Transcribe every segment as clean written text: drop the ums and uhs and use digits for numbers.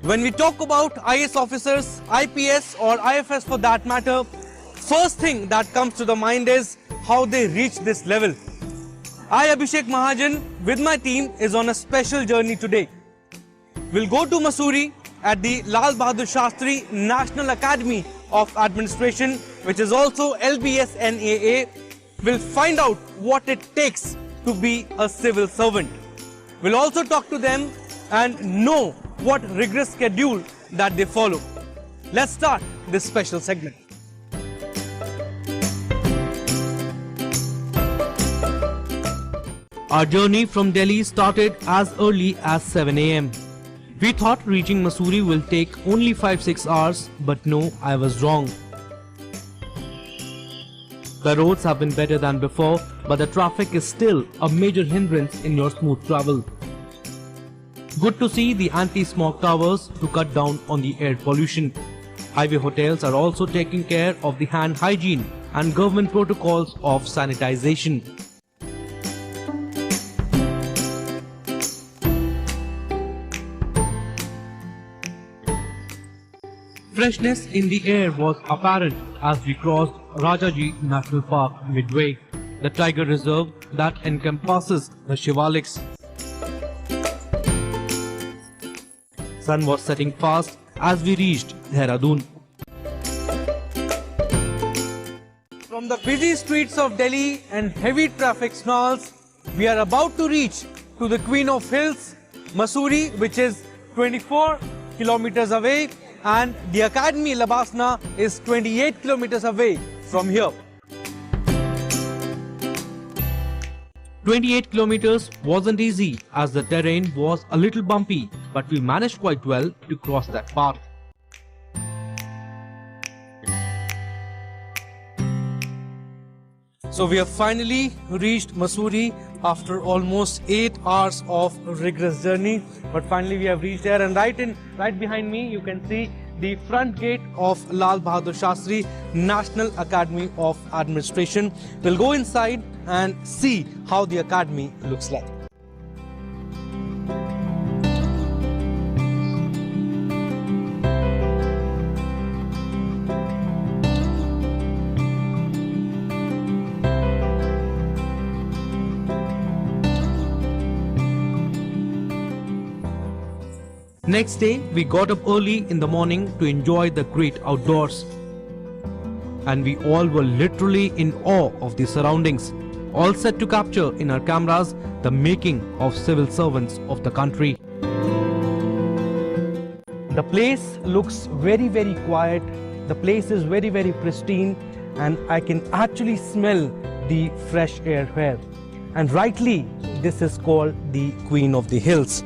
When we talk about IAS officers, IPS or IFS for that matter, first thing that comes to the mind is how they reach this level. I, Abhishek Mahajan, with my team is on a special journey today. We'll go to Mussoorie at the Lal Bahadur Shastri National Academy of Administration, which is also LBS NAA. We'll find out what it takes to be a civil servant. We'll also talk to them and know what rigorous schedule that they follow. Let's start this special segment. Our journey from Delhi started as early as 7 AM. We thought reaching Mussoorie will take only 5-6 hours, but no, I was wrong. The roads have been better than before, but the traffic is still a major hindrance in your smooth travel. Good to see the anti-smog towers to cut down on the air pollution. Highway hotels are also taking care of the hand hygiene and government protocols of sanitization. Freshness in the air was apparent as we crossed Rajaji National Park midway, the tiger reserve that encompasses the Shivaliks. Sun was setting fast as we reached Dehradun. From the busy streets of Delhi and heavy traffic snarls, we are about to reach to the Queen of Hills, Mussoorie, which is 24 kilometers away, and the Academy Labasna is 28 kilometers away from here. 28 kilometers wasn't easy as the terrain was a little bumpy, but we managed quite well to cross that path. So we have finally reached Mussoorie after almost 8 hours of rigorous journey, but finally we have reached there, and right behind me you can see the front gate of Lal Bahadur Shastri National Academy of Administration. We'll go inside and see how the academy looks like. Next day, we got up early in the morning to enjoy the great outdoors. And we all were literally in awe of the surroundings, all set to capture in our cameras the making of civil servants of the country. The place looks very quiet, the place is very pristine, and I can actually smell the fresh air here. And rightly, this is called the Queen of the Hills.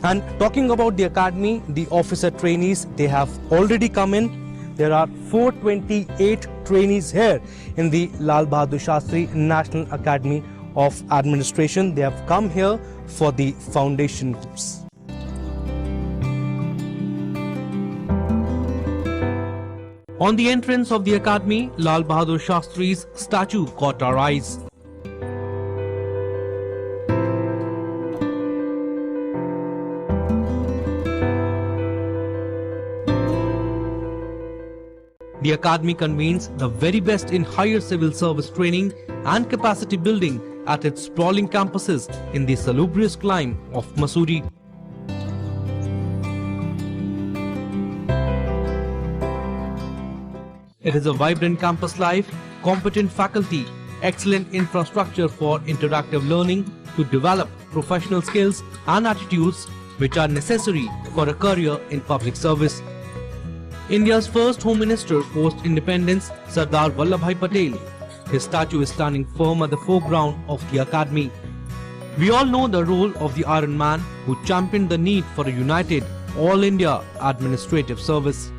And talking about the academy, the officer trainees, they have already come in. There are 428 trainees here in the Lal Bahadur Shastri National Academy of Administration. They have come here for the foundation course. On the entrance of the academy, Lal Bahadur Shastri's statue caught our eyes. The Academy convenes the very best in higher civil service training and capacity building at its sprawling campuses in the salubrious clime of Mussoorie. It is a vibrant campus life, competent faculty, excellent infrastructure for interactive learning to develop professional skills and attitudes which are necessary for a career in public service. India's first Home Minister post-independence, Sardar Vallabhbhai Patel. His statue is standing firm at the foreground of the academy. We all know the role of the Iron Man who championed the need for a united All India Administrative Service.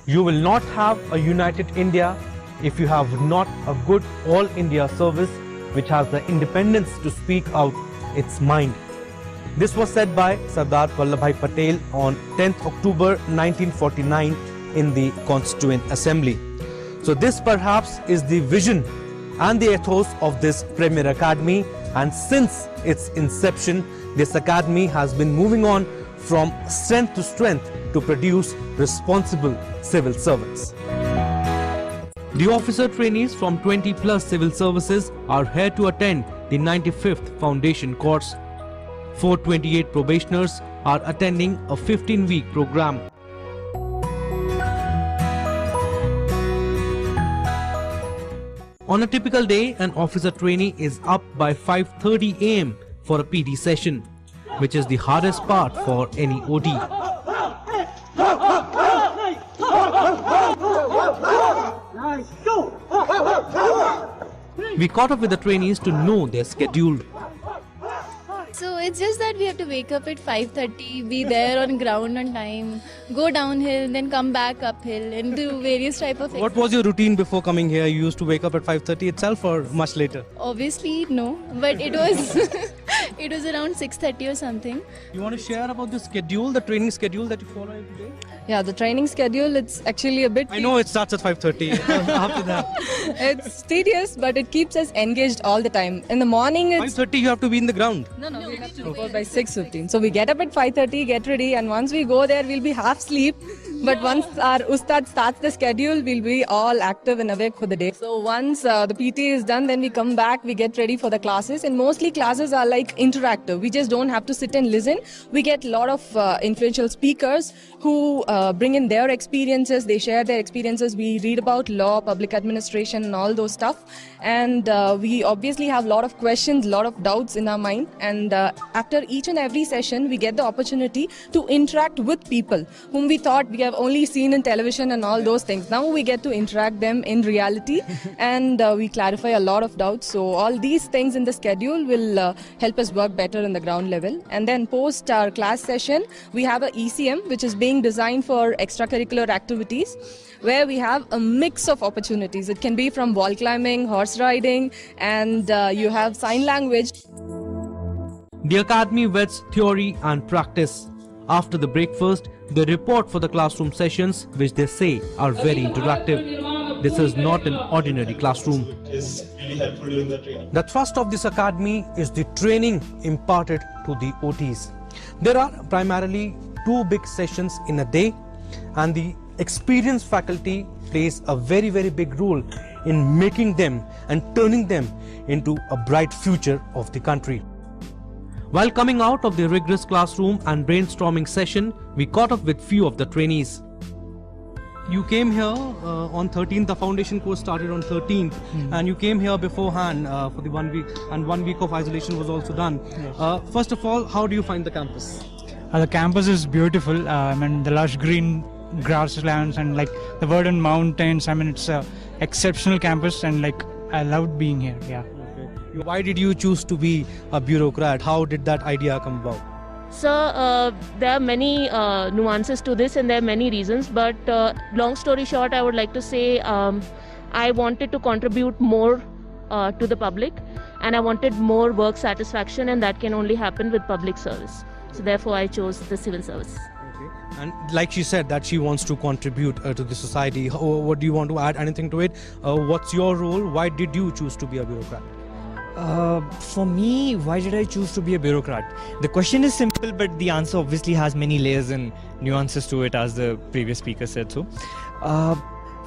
You will not have a united India if you have not a good All India service which has the independence to speak out its mind. This was said by Sardar Vallabhbhai Patel on 10th October 1949 in the Constituent Assembly. So this perhaps is the vision and the ethos of this Premier Academy, and since its inception, this academy has been moving on from strength to strength to produce responsible civil servants. The officer trainees from 20 plus civil services are here to attend the 95th foundation course. 428 probationers are attending a 15-week program. On a typical day, an officer trainee is up by 5:30 am for a PT session, which is the hardest part for any OT. We caught up with the trainees to know their schedule. So it's just that we have to wake up at 5:30, be there on ground on time, go downhill, then come back uphill and do various type of What was your routine before coming here? You used to wake up at 5:30 itself or much later? Obviously no, but it was it was around 6:30 or something. You want to share about the schedule, the training schedule that you follow every day? Yeah, the training schedule, it's actually a bit... I know it starts at 5:30. After that, It's tedious, but it keeps us engaged all the time. In the morning, it's... 5:30 you have to be in the ground. No, we have to go by 6:15. So we get up at 5:30, get ready, and once we go there, we'll be half asleep. But once our Ustad starts the schedule, we'll be all active and awake for the day. So once the PT is done, then we come back, we get ready for the classes. And mostly classes are like interactive. We just don't have to sit and listen. We get a lot of influential speakers who bring in their experiences. They share their experiences. We read about law, public administration and all those stuff. And we obviously have a lot of questions, a lot of doubts in our mind. And after each and every session, we get the opportunity to interact with people whom we thought we have only seen in television and all those things. Now we get to interact them in reality and we clarify a lot of doubts. So all these things in the schedule will help us work better in the ground level. And then post our class session, we have a ECM which is being designed for extracurricular activities, where we have a mix of opportunities. It can be from wall climbing, horse riding, and you have sign language. The academy weds theory and practice. After the breakfast, they report for the classroom sessions, which they say are very interactive. This is not an ordinary classroom. Is really helpful during the training. The thrust of this academy is the training imparted to the OTs. There are primarily 2 big sessions in a day, and the experienced faculty plays a very, very big role in making them and turning them into a bright future of the country. While coming out of the rigorous classroom and brainstorming session, we caught up with few of the trainees. You came here on 13th, the foundation course started on 13th, and you came here beforehand for the 1 week, and 1 week of isolation was also done. Yes. First of all, how do you find the campus? The campus is beautiful. I mean, the lush green grasslands and like the verdant mountains. I mean, it's a exceptional campus, and like I loved being here. Yeah. Why did you choose to be a bureaucrat? How did that idea come about? So there are many nuances to this, and there are many reasons, but long story short, I would like to say I wanted to contribute more to the public, and I wanted more work satisfaction, and that can only happen with public service. So therefore I chose the civil service. And like she said that she wants to contribute to the society. What do you want to add anything to it? What's your role? Why did you choose to be a bureaucrat? For me, why did I choose to be a bureaucrat? The question is simple, but the answer obviously has many layers and nuances to it, as the previous speaker said so.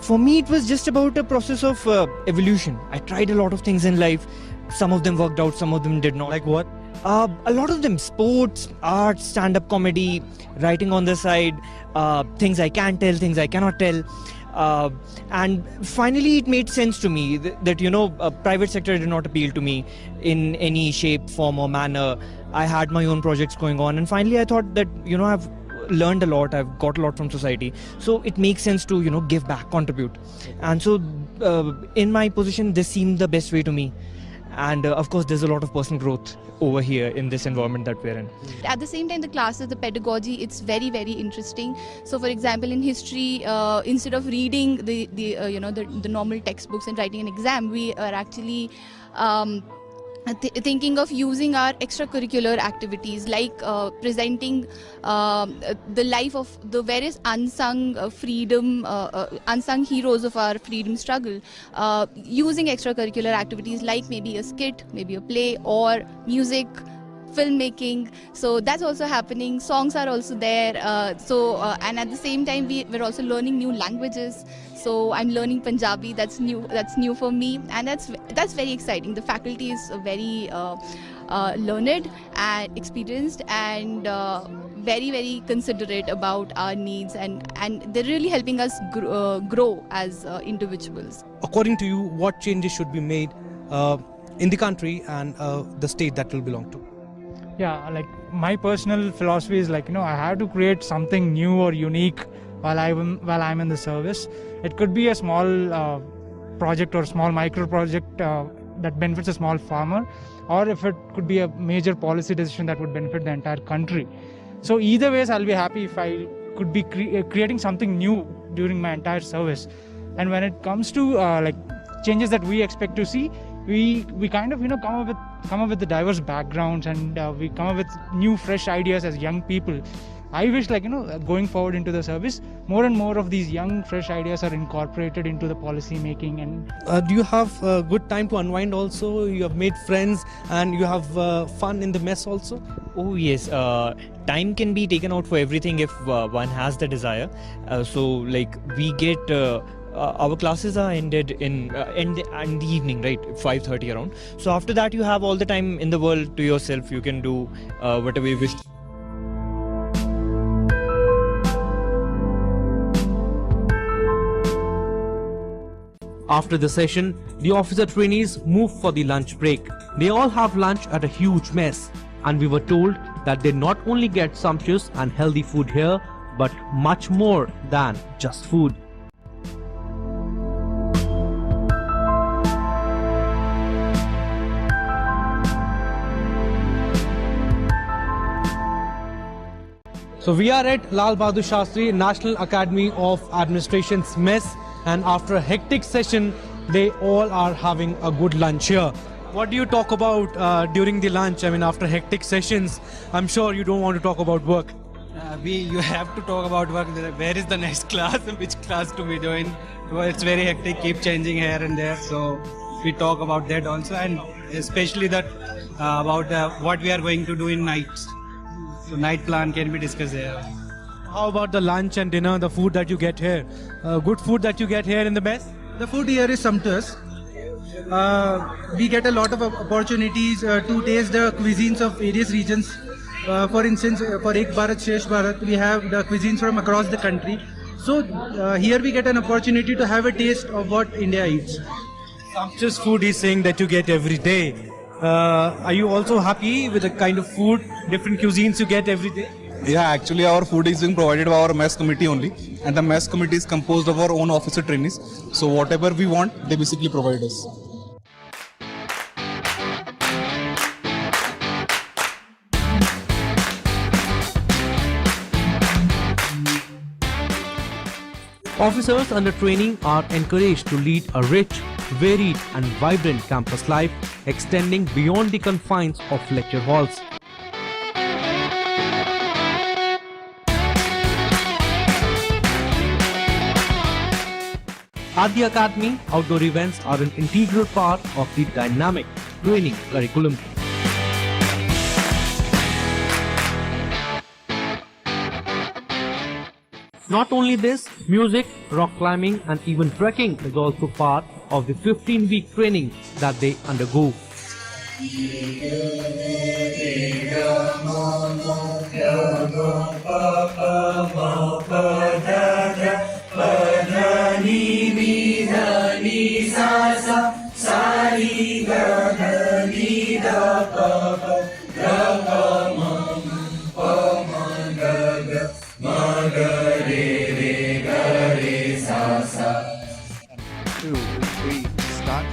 For me, it was just about a process of evolution. I tried a lot of things in life. Some of them worked out, some of them did not. Like what? A lot of them: sports, art, stand-up comedy, writing on the side, things I can tell, things I cannot tell. And finally it made sense to me that private sector did not appeal to me in any shape, form or manner. I had my own projects going on, and finally I thought that I've learned a lot, I've got a lot from society, so it makes sense to give back, contribute. And so in my position this seemed the best way to me. And of course there's a lot of personal growth over here in this environment that we're in. At the same time, the classes, the pedagogy, it's very, very interesting. So for example, in history, instead of reading the normal textbooks and writing an exam, we are actually thinking of using our extracurricular activities, like presenting the life of the various unsung unsung heroes of our freedom struggle, using extracurricular activities like maybe a skit, maybe a play or music, filmmaking. So that's also happening. Songs are also there. And at the same time, we're also learning new languages. So I'm learning Punjabi. That's new. That's new for me, and that's very exciting. The faculty is very learned and experienced, and very, very considerate about our needs, and they're really helping us grow as individuals. According to you, what changes should be made in the country and the state that will belong to? Yeah, like my personal philosophy is like, I have to create something new or unique while I'm in the service. It could be a small project or small micro project that benefits a small farmer, or if it could be a major policy decision that would benefit the entire country. So either ways, I'll be happy if I could be creating something new during my entire service. And when it comes to like changes that we expect to see, we kind of come up with the diverse backgrounds, and we come up with new fresh ideas as young people. I wish going forward into the service, more and more of these young fresh ideas are incorporated into the policy making. And Do you have a good time to unwind also? You have made friends and you have fun in the mess also? Oh yes, time can be taken out for everything if one has the desire. So like we get our classes are ended in the evening, right? 5:30 around. So after that, you have all the time in the world to yourself. You can do whatever you wish. After the session, the officer trainees move for the lunch break. They all have lunch at a huge mess, and we were told that they not only get sumptuous and healthy food here, but much more than just food. So we are at Lal Bahadur Shastri National Academy of Administration's mess, and after a hectic session, they all are having a good lunch here. What do you talk about during the lunch? I mean, after hectic sessions, I'm sure you don't want to talk about work. You have to talk about work. Where is the next class? Which class to be doing? Well, it's very hectic, keep changing here and there. So we talk about that also, and especially that about what we are going to do in nights. So night plan can be discussed here. How about the lunch and dinner, the food that you get here? Good food that you get here in the mess? The food here is sumptuous. We get a lot of opportunities to taste the cuisines of various regions. For instance, for Ek Bharat Shresh Bharat, we have the cuisines from across the country. So here we get an opportunity to have a taste of what India eats. Sumptuous food is saying that you get every day. Are you also happy with the kind of food, different cuisines you get every day? Yeah, actually our food is being provided by our mess committee only, and the mess committee is composed of our own officer trainees. So whatever we want, they basically provide us. Officers under training are encouraged to lead a rich, varied and vibrant campus life, extending beyond the confines of lecture halls. At the Academy, outdoor events are an integral part of the dynamic training curriculum. Not only this, music, rock climbing and even trekking is also part of the 15-week training that they undergo. Start.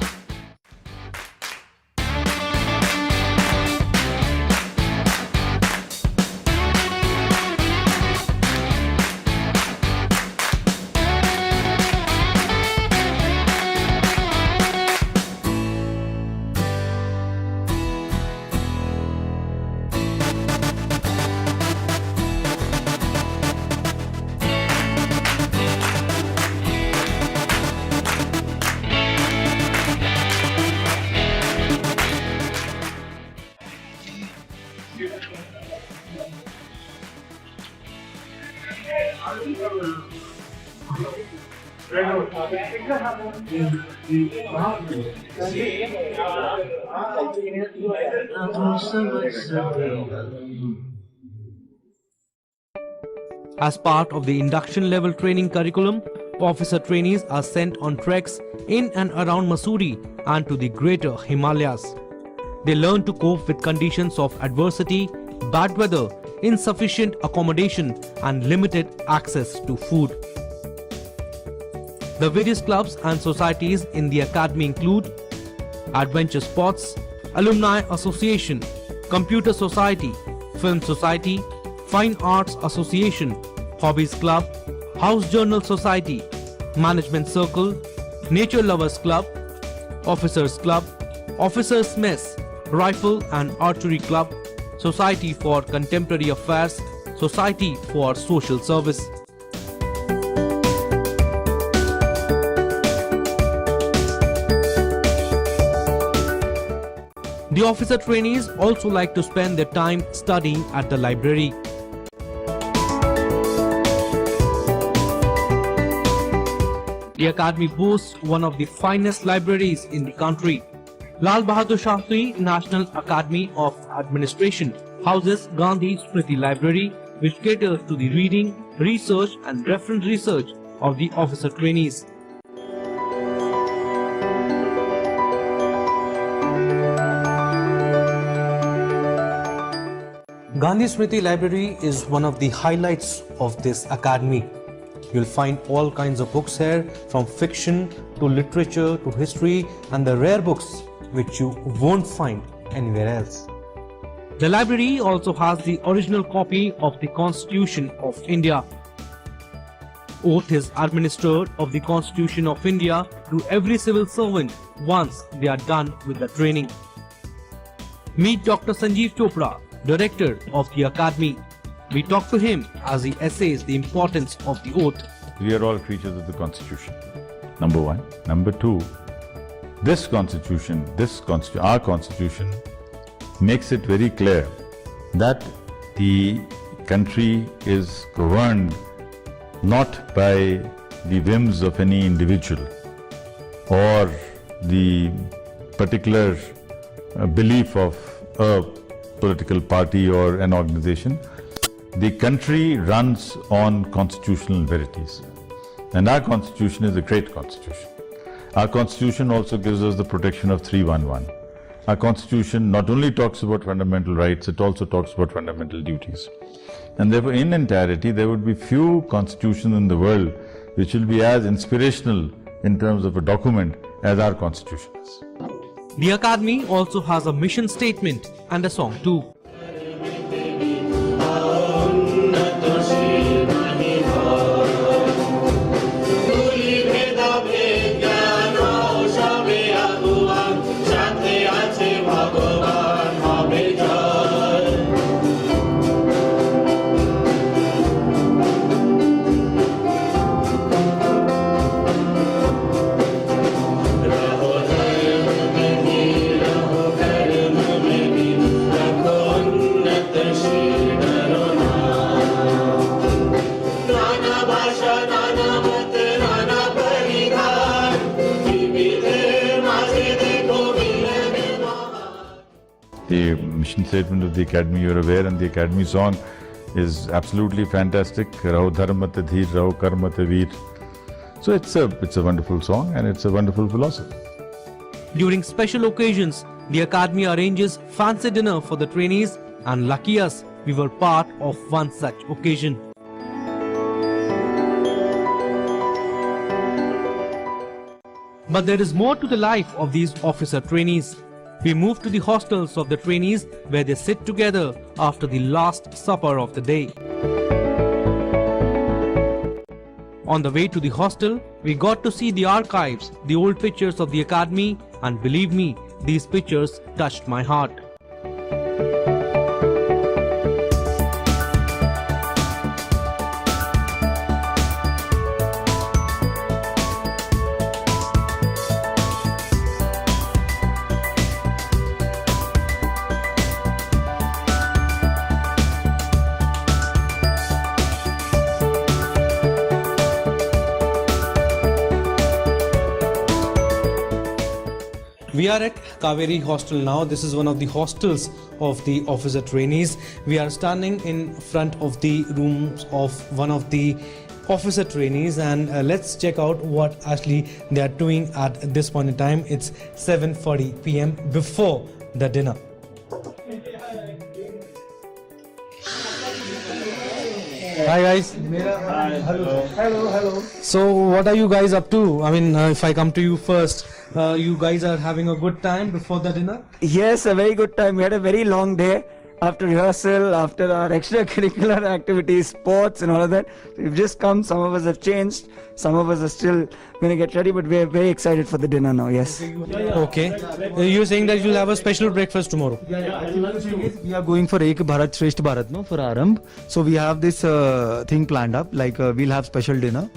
As part of the induction level training curriculum, officer trainees are sent on treks in and around Mussoorie and to the greater Himalayas. They learn to cope with conditions of adversity, bad weather, insufficient accommodation and limited access to food. The various clubs and societies in the academy include Adventure Sports, Alumni Association, Computer Society, Film Society, Fine Arts Association, Hobbies Club, House Journal Society, Management Circle, Nature Lovers Club, Officers Club, Officers Mess, Rifle and Archery Club, Society for Contemporary Affairs, Society for Social Service. The officer trainees also like to spend their time studying at the library. The academy boasts one of the finest libraries in the country. Lal Bahadur Shastri National Academy of Administration houses Gandhi Smriti Library, which caters to the reading, research and reference research of the officer trainees. Gandhi Smriti Library is one of the highlights of this academy. You'll find all kinds of books here, from fiction to literature to history and the rare books which you won't find anywhere else. The library also has the original copy of the Constitution of India. Oath is administered of the Constitution of India to every civil servant once they are done with the training. Meet Dr. Sanjeev Chopra, Director of the Academy. We talk to him as he essays the importance of the oath. We are all creatures of the Constitution, number one. Number two, this Constitution, our Constitution, makes it very clear that the country is governed not by the whims of any individual or the particular belief of a political party or an organization. The country runs on constitutional verities. And our Constitution is a great Constitution. Our Constitution also gives us the protection of 311. Our Constitution not only talks about fundamental rights, it also talks about fundamental duties. And therefore, in entirety, there would be few constitutions in the world which will be as inspirational in terms of a document as our Constitution is. The Academy also has a mission statement and a song too. The mission statement of the Academy, you're aware, and the Academy song is absolutely fantastic. Raho dharmate dheer, raho karmate veer. So it's a wonderful song and it's a wonderful philosophy. During special occasions, the Academy arranges fancy dinner for the trainees, and lucky us, we were part of one such occasion. But there is more to the life of these officer trainees. We move to the hostels of the trainees, where they sit together after the last supper of the day. On the way to the hostel, we got to see the archives, the old pictures of the Academy, and believe me, these pictures touched my heart. We are at Kaveri Hostel now. This is one of the hostels of the officer trainees. We are standing in front of the rooms of one of the officer trainees, and let's check out what actually they are doing at this point in time. It's 7:40 p.m. before the dinner. Hi guys. Hello. So what are you guys up to? I mean, if I come to you first, you guys are having a good time before the dinner? Yes, a very good time. We had a very long day after rehearsal, after our extracurricular activities, sports and all of that. We've just come, some of us have changed, some of us are still going to get ready, but we're very excited for the dinner now, yes. Okay. You're saying that you'll have a special breakfast tomorrow? We are going for Ek Bharat Shresth Bharat, no, for Arambh. So we have this thing planned up, like we'll have special dinner.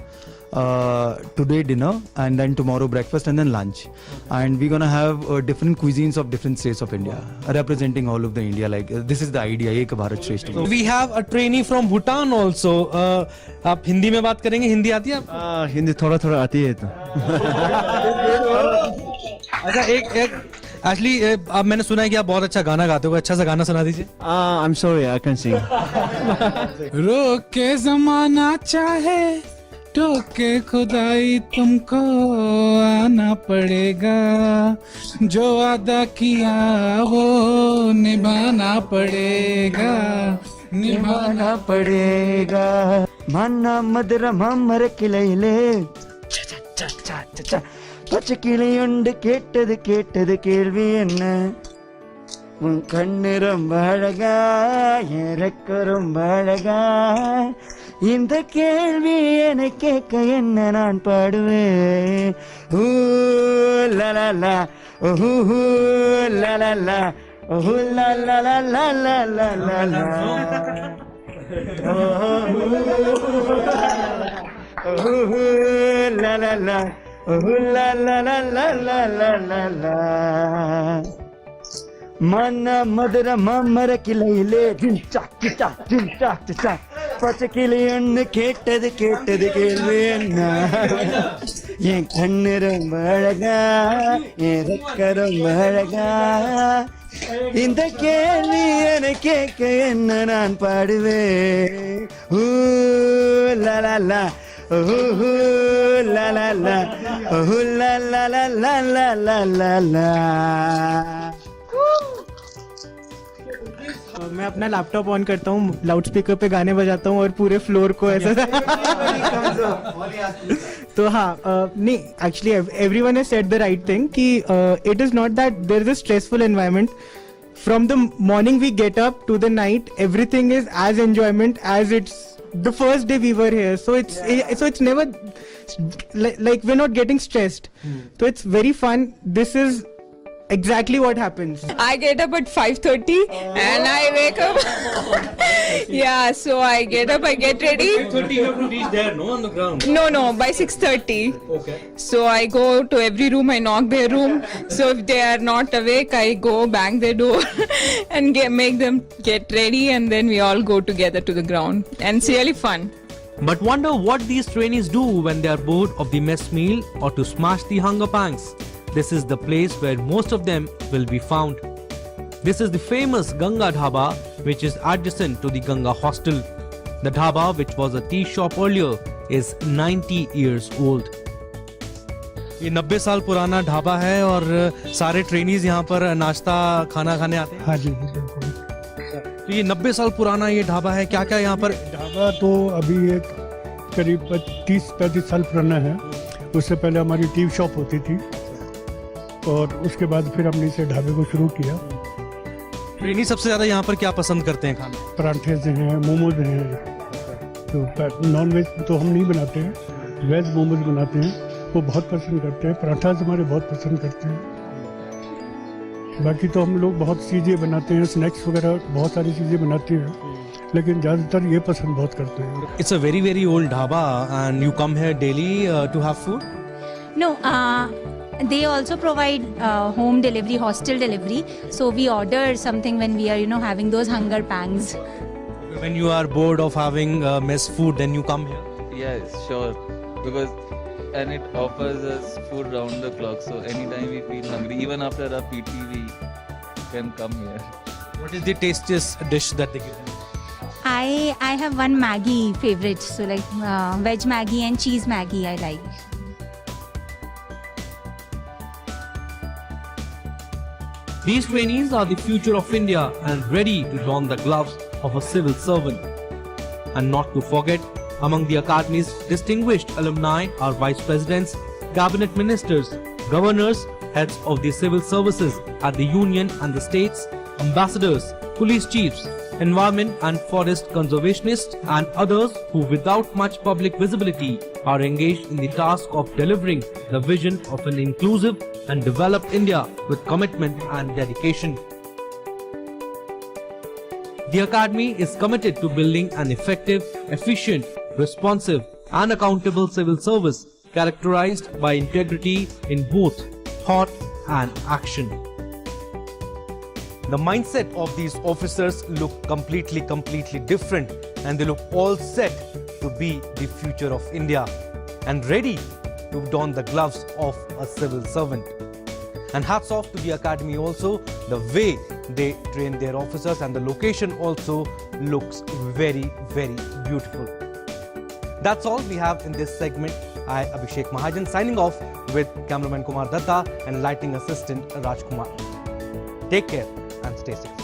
Today dinner, and then tomorrow breakfast, and then lunch. And we're gonna have different cuisines of different states of India, representing all of the India. Like this is the idea, Ek Bharat Shresth Bharat. We have a trainee from Bhutan also. आप हिंदी में बात करेंगे? हिंदी आती है आपको? हिंदी थोड़ा आती है तो. अच्छा एक एक्चुअली अब मैंने सुना है कि आप बहुत अच्छा गाना गाते हो. अच्छा सा गाना सुना दीजिए. I'm sorry, I can't sing. रोक के जमाना चाहे टोके खुदाई तुमको आना पड़ेगा, जो वादा किया वो निभाना पड़ेगा, निभाना पड़ेगा. मन्ना मदरा ममर किलैले பச்சைக்கிளியுண்டு கேட்டது கேள்வி என்ன, உன் கண்ணு ரொம்ப அழகா, எனக்கு ரொம்ப அழகா, இந்த கேள்வி என கேட்க என்ன நான் பாடுவேன். ஊ லலலா ஊ லலலா ஊ லலலா மன்ன மதுர மம்மர கிளையிலே பச்சைக்கிளியொன்னு கேட்டது கேள்வி என்ன, என் கண்ணு ரொம்ப அழகா, என் ரெக்க ரொம்ப அழகா, இந்த கேள்வி என கேட்க என்ன நான் பாடுவேன். ஊ லலலா ஊ லலலா ஊ லலலா. मैं अपना लैपटॉप ऑन करता हूँ, लाउड स्पीकर पे गाने बजाता हूँ और पूरे फ्लोर को ऐसा तो हाँ नहीं, actually everyone has said the right thing कि it is not that there is a stressful environment. From the morning we get up to the night, everything is as enjoyment as it's the first day we were here, so it's never like we're not getting stressed. So it's very fun. This is exactly what happens. I get up at 5:30 and I wake up. Yeah, so I get up, I get ready. 5:30 you have to reach there, no, on the ground? No, by 6:30. Okay. So I go to every room, I knock their room. So if they are not awake, I go bang their door and make them get ready, and then we all go together to the ground. And it's really fun. But wonder what these trainees do when they are bored of the mess meal or to smash the hunger pangs. This is the place where most of them will be found. This is the famous Ganga Dhaba, which is adjacent to the Ganga Hostel. The dhaba, which was a tea shop earlier, is 90 years old. ये 90 साल पुराना ढाबा है और सारे trainees यहाँ पर नाश्ता खाना खाने आते हैं. हाँ जी. तो ये 90 साल पुराना ये ढाबा है. क्या क्या यहाँ पर? ढाबा तो अभी एक करीब 30-35 साल पुराना है. उससे पहले हमारी टी शॉप होती थी और उसके बाद फिर हमने इसे ढाबे को शुरू किया. ट्रेनी सबसे ज्यादा यहाँ पर क्या पसंद करते हैं खाना? पराठे हैं, मोमोज हैं. तो नॉन वेज तो हम नहीं बनाते हैं, वेज मोमोज बनाते हैं, वो बहुत पसंद करते हैं. पराठा हमारे बहुत पसंद करते हैं. बाकी तो हम लोग बहुत चीज़ें बनाते हैं, स्नैक्स वगैरह बहुत सारी चीज़ें बनाते हैं, लेकिन ज़्यादातर ये पसंद बहुत करते हैं. It's a very very old dhaba and you come here daily to have food? No, they also provide home delivery, hostel delivery. So we order something when we are, having those hunger pangs. When you are bored of having mess food, then you come here? Yes, sure. Because and it offers us food round the clock. So anytime we feel hungry, even after our PT, we can come here. What is the tastiest dish that they give you? I have one Maggie favorite, so like veg Maggie and cheese Maggie I like. These trainees are the future of India and ready to don the gloves of a civil servant. And not to forget, among the Academy's distinguished alumni are vice presidents, cabinet ministers, governors, heads of the civil services at the union and the states, ambassadors, police chiefs, environment and forest conservationists, and others who without much public visibility are engaged in the task of delivering the vision of an inclusive and developed India with commitment and dedication. The Academy is committed to building an effective, efficient, responsive and accountable civil service characterized by integrity in both thought and action. The mindset of these officers look completely different, and they look all set to be the future of India and ready to don the gloves of a civil servant. And hats off to the Academy also, the way they train their officers, and the location also looks very beautiful. That's all we have in this segment. I, Abhishek Mahajan, signing off with cameraman Kumar Datta and lighting assistant Rajkumar. Take care and stay safe.